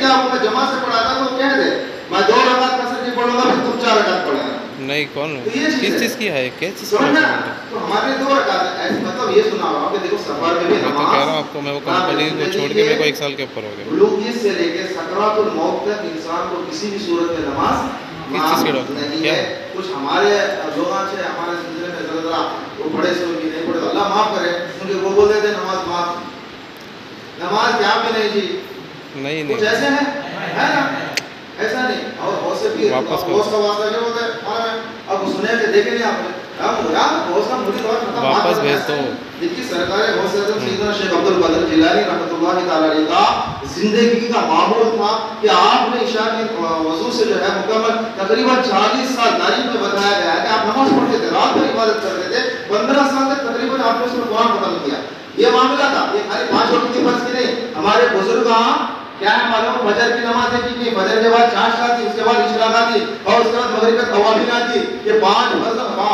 آپ کو میں جمع سے پڑھاتا ہوں تو کہہ دے میں 2 رکعت قصر کی پڑھوں گا پھر تم 4 رکعت پڑھنا. نہیں کون کس چیز کی ہے کیا چیز تو ہمارے 2 رکعت ایسے مطلب یہ سنا رہا ہوں کہ دیکھو سفر میں بھی میں تو کہہ رہا ہوں آپ کو میں وہ کمپنی کو چھوڑ کے میرے کو 1 سال کے اوپر ہو گیا. بلوغیت سے لے کے سکرات الموت تک انسان کو کسی بھی صورت میں نماز کس چیز کے ڈاکٹر نہیں کیا ہے. کچھ ہمارے لوگ ہیں ہمارے سلسلے میں ذرا وہ پڑھے سے نہیں پڑھے اللہ معاف کرے کیونکہ وہ بولتے تھے نماز معاف نماز کیا بھی نہیں جی نہیں کچھ ایسے ہیں ہے نا ایسا نہیں. اور بہت سے بھی واپس بہت کا واسطہ نہیں ہوتا ہے اب سنے کہ دیکھے نہیں آپ نے بہت کا مجھے واپس بھیج دو. دیکھیے سرکار بہت سے سیدنا شیخ عبد القادر جیلانی رحمۃ اللہ تعالی علیہ کا زندگی کا معمول تھا کہ آپ نے عشاء کے وضو سے جو ہے مکمل تقریباً 40 سال تاریخ میں بتایا گیا ہے کہ آپ نماز پڑھتے تھے رات میں عبادت کرتے تھے 15 سال تک تقریباً آپ نے اس میں قرآن ختم کیا. یہ معاملہ تھا یہ خالی 5 وقت کی فرض کی نہیں. ہمارے بزرگ کیا ہے معلوم فجر کی نماز ہے کی فجر کے بعد چاشت آتی اس کے بعد اشراق آتی اور اس کے بعد مغرب تک اوابین آتی. یہ 5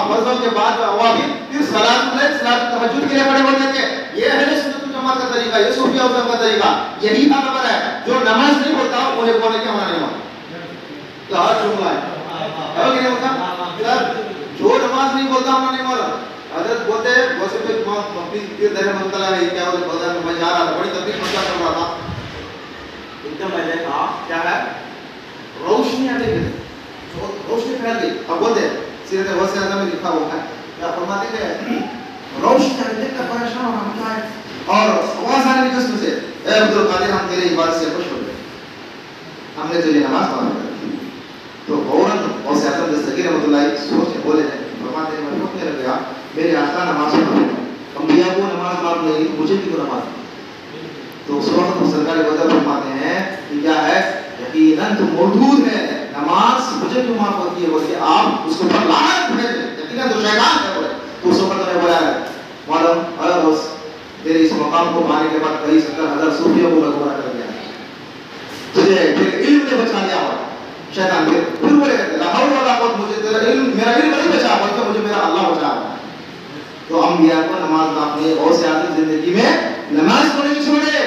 فرضوں کے بعد اوابین پھر صلاۃ اللیل صلاۃ تہجد کے لیے کھڑے ہوتے تھے. یہ اہل سنت والجماعت کا طریقہ یہ صوفیہ ازم کا طریقہ یہی خبر ہے. جو نماز نہیں پڑھتا انہیں بولنے کے ہمارا نہیں ہوتا تو ہر جملہ ہے کہ نہیں ہوتا جو نماز نہیں بولتا ہمارا نہیں ہوتا. حضرت بولتے ہیں بہت سے پہ مفتی پیر دہر رحمۃ اللہ علیہ کیا ہوتے بازار میں جا رہا تھا بڑی تکلیف مسئلہ کر رہا تھا ایک دم میں نے کہا کیا ہے روشنی آ گئی روشنی پھیل گئی. اب بولتے ہیں سیرت غوث اعظم میں لکھا ہوا ہے کیا فرماتے ہیں روشنی آ گئی دیکھ کر پریشان ہونا کیا ہے اور آواز آنے کی جسم سے اے عبد القادر ہم تیرے عبادت سے خوش ہو گئے ہم نے تجھے نماز پڑھا کر دی. تو فوراً غوث اعظم دستگیر رحمۃ اللہ سوچ بولے ہیں فرماتے ہیں میں روکنے لگ گیا میرے آقا نماز پڑھا انبیاء کو نماز معاف نہیں مجھے بھی کو نماز. تو اس وقت سرکار وجہ فرماتے ہیں کہ کیا ہے یقیناً تو موجود ہے نماز مجھے کیوں معاف ہوتی ہے بلکہ آپ اس کو پر لعنت بھیج دیں یقیناً تو شیطان ہے بولے. تو اس وقت نے بولا ہے معلوم الگ اس تیرے اس مقام کو پانے کے بعد کئی 70,000 صوفیوں کو گمراہ کر دیا تجھے پھر علم نے بچا لیا ہوا شیطان پھر بولے کہتے لا حول ولا قوت مجھے تیرا علم میرا علم نہیں بچا بلکہ مجھے میرا اللہ بچا رہا ہے. تو انبیاء کو نماز اپنے اور سے آتی زندگی میں نماز کو نہیں چھوڑے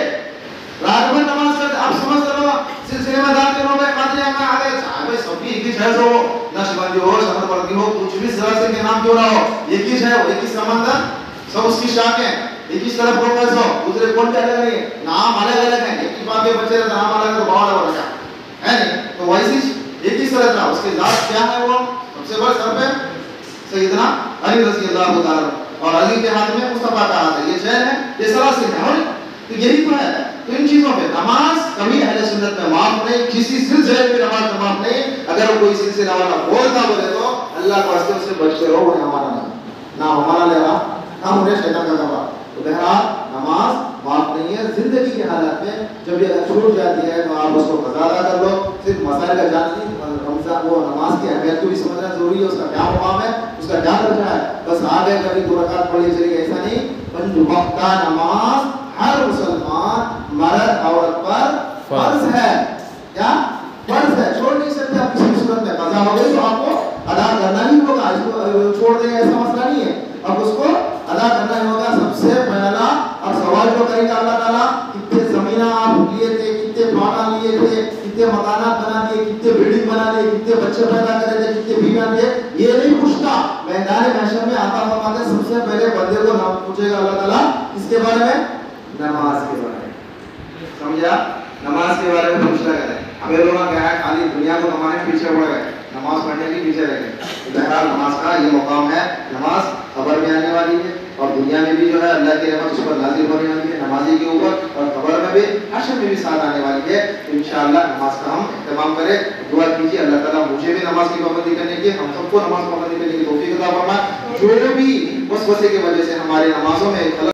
رات میں نماز کرتے. آپ سمجھ کرو سلسلے میں دار کے لوگ قادریہ میں آ گئے صحابہ سب بھی ایک ہی شہر ہو نقشبندی ہو شمر پردی ہو کچھ بھی ذرا سے کے نام کیوں نہ ہو ایک ہی شہر ایک ہی سمندر سب اس کی شاخیں ایک ہی طرف پروفیسر ہو دوسرے کون بھی الگ نہیں ہے نام الگ الگ ہیں ایک ہی باپ کے بچے رہتے نام الگ ہے تو بہت الگ رکھا ہے نہیں. تو ویسی ایک ہی طرح تھا اس کے ذات کیا ہے وہ سب سے بڑے سر پہ سیدنا علی رضی اللہ تعالیٰ اور علی کے ہاتھ میں مصطفیٰ کا ہاتھ ہے یہ شہر ہے یہ سلاسل ہے تو یہی تو ہے. تو ان چیزوں پہ نماز کبھی اہل سنت میں معاف نہیں کسی سلسلے میں نماز میں معاف نہیں. اگر کوئی سلسلہ والا بولتا بولے تو اللہ کو واسطے سے بچتے رہو وہ ہمارا نہیں نہ ہمارا لے رہا نہ انہیں شیطان کا کبا. تو بہرحال نماز معاف نہیں ہے زندگی کے حالات میں جب یہ چھوٹ جاتی ہے تو آپ اس کو قضا ادا کر لو. صرف مسائل کا جان نہیں رمضان وہ نماز کی اہمیت کو بھی سمجھنا ضروری ہے اس کا کیا مقام ہے اس کا کیا درجہ ہے. بس آگے کبھی 2 رکعت پڑھی چلے گی ایسا نہیں. 5 وقت نماز ہر مسلمان مرد عورت پر فرض ہے. کیا فرض ہے چھوڑ نہیں سکتے. آپ کسی صورت میں قضا ہو گئی تو آپ کو ادا کرنا ہی ہوگا. اس کو چھوڑ دیں ایسا مسئلہ نہیں ہے اب اس کو ادا کرنا ہی ہوگا. سب سے پہلا اب سوال جو کرے گا اللہ تعالیٰ کتنے زمینہ آپ لیے تھے کتنے پلاٹاں لیے تھے کتنے مکانات بنا لیے کتنے بلڈنگ بنا لیے کتنے بچے پیدا کرے تھے کتنے بیویاں لیے یہ نہیں پوچھتا. میدان محشر میں آتا فرماتے سب سے پہلے بندے کو نام پوچھے گا اللہ تعالیٰ کس کے بارے میں نماز کے بارے میں. سمجھا نماز کے بارے میں پوچھتا ہے. ہمیں لوگ کیا ہے خالی دنیا کو کمانے پیچھے پڑ گئے نماز پڑھنے کے پیچھے رہ گئے. بہرحال نماز کا یہ مقام ہے. نماز قبر میں آنے والی ہے اور دنیا میں بھی جو ہے اللہ کی رحمت اس پر نازل ہونے والی ہے نمازی کے اوپر اور قبر میں بھی حشر میں بھی ساتھ آنے والی ہے. انشاءاللہ نماز کا ہم اہتمام کریں دعا کیجیے اللہ تعالیٰ مجھے بھی نماز کی پابندی کرنے کی ہم سب کو نماز پابندی کرنے کی توفیق عطا فرمائے. جو بھی وسوسے کی وجہ سے ہمارے نمازوں میں